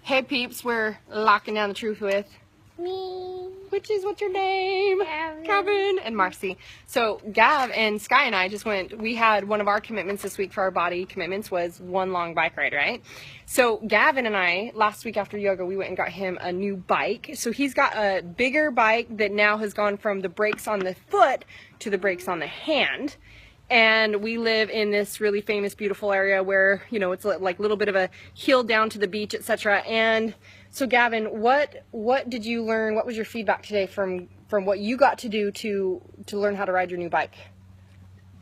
Hey peeps, we're locking down the truth with me. What's your name? Gavin and Marci. So Gav and Sky and I just went, we had one of our commitments this week for our body commitments was one long bike ride, right? So Gavin and I, last week after yoga, we went and got him a new bike. So he's got a bigger bike that now has gone from the brakes on the foot to the brakes on the hand. And we live in this really famous, beautiful area where, you know, it's like a little bit of a hill down to the beach, etc. And so Gavin, what did you learn? What was your feedback today from what you got to do to learn how to ride your new bike?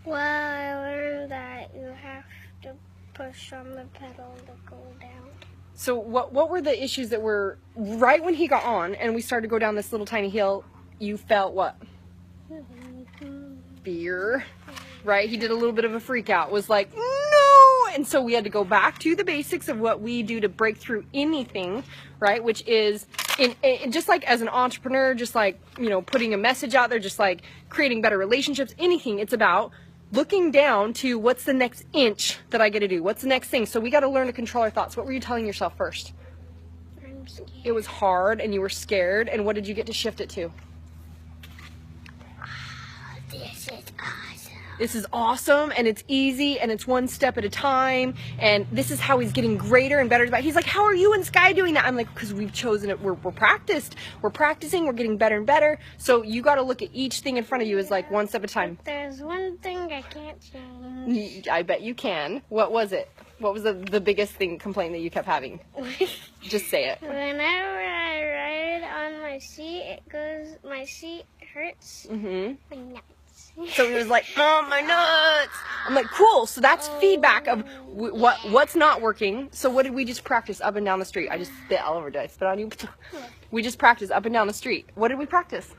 Well, I learned that you have to push on the pedal to go down. So what were the issues that were right when he got on and we started to go down this little tiny hill? You felt what? Fear. Right? He did a little bit of a freak out, was like, no! And so we had to go back to the basics of what we do to break through anything, right? Which is, just like as an entrepreneur, just like, you know, putting a message out there, just like creating better relationships, anything. It's about looking down to what's the next inch that I get to do? What's the next thing? So we got to learn to control our thoughts. What were you telling yourself first? I'm scared. It was hard and you were scared. And what did you get to shift it to? This is awesome. This is awesome, and it's easy, and it's one step at a time, and this is how he's getting greater and better. He's like, how are you and Sky doing that? I'm like, because we've chosen it. We're practiced. We're practicing. We're getting better and better. So you got to look at each thing in front of you as like one step at a time. But there's one thing I can't change. I bet you can. What was it? What was the biggest complaint that you kept having? Just say it. Whenever I ride on my seat, my seat hurts my nuts. So he was like, oh, my nuts. I'm like, cool. So that's feedback of what's not working. So what did we just practice up and down the street? I just spit all over. Did I spit on you? We just practiced up and down the street. What did we practice?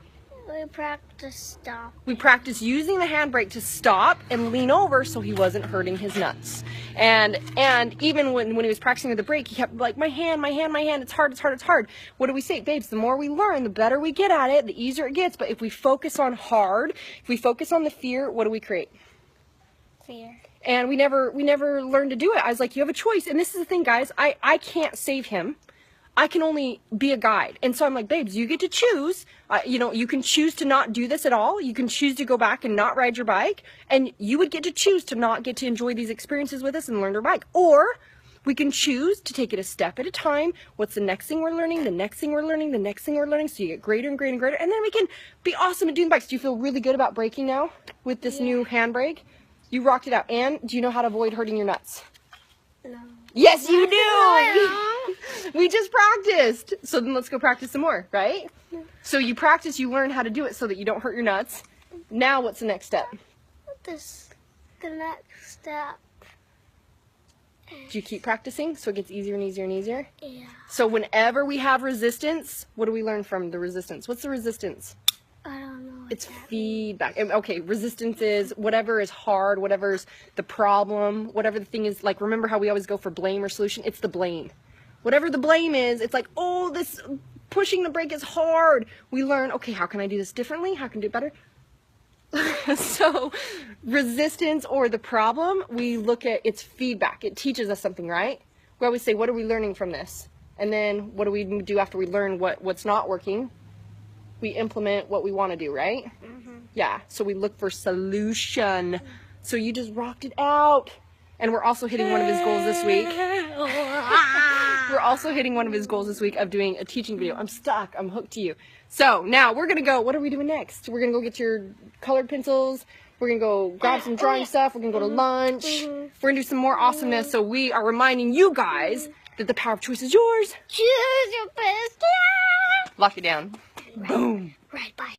We practiced stop. We practiced using the handbrake to stop and lean over so he wasn't hurting his nuts. And even when he was practicing with the brake, he kept like, my hand, it's hard, it's hard, it's hard. What do we say? Babes, the more we learn, the better we get at it, the easier it gets. But if we focus on hard, if we focus on the fear, what do we create? Fear. And we never learned to do it. I was like, you have a choice. And this is the thing, guys, I can't save him. I can only be a guide. And so I'm like, babes, you get to choose. You know, you can choose to not do this at all. You can choose to go back and not ride your bike. And you would get to choose to not get to enjoy these experiences with us and learn to bike. Or we can choose to take it a step at a time. What's the next thing we're learning? The next thing we're learning? The next thing we're learning? So you get greater and greater and greater. And then we can be awesome at doing bikes. Do you feel really good about braking now with this new handbrake? You rocked it out. And do you know how to avoid hurting your nuts? No. Yes, you do! We just practiced. So then let's go practice some more, right? So you practice, you learn how to do it so that you don't hurt your nuts. Now what's the next step? The next step. Do you keep practicing so it gets easier and easier and easier? Yeah. So whenever we have resistance, what do we learn from the resistance? What's the resistance? I don't know. It's feedback. Okay, resistance is whatever is hard, whatever's the problem, whatever the thing is. Like, remember how we always go for blame or solution? It's the blame. Whatever the blame is, it's like, oh, this pushing the brake is hard. We learn, okay, how can I do this differently? How can I do it better? So resistance or the problem, we look at its feedback. It teaches us something, right? We always say, what are we learning from this? And then what do we do after we learn what's not working? We implement what we want to do, right? Mm-hmm. Yeah, so we look for solution. So you just rocked it out. And we're also hitting one of his goals this week. We're also hitting one of his goals this week of doing a teaching video. I'm stuck. I'm hooked to you. So now we're going to go. What are we doing next? We're going to go get your colored pencils. We're going to go grab some drawing stuff. We're going to go to lunch. We're going to do some more awesomeness. So we are reminding you guys that the power of choice is yours. Choose your best. Lock it down. Boom. Right, bye.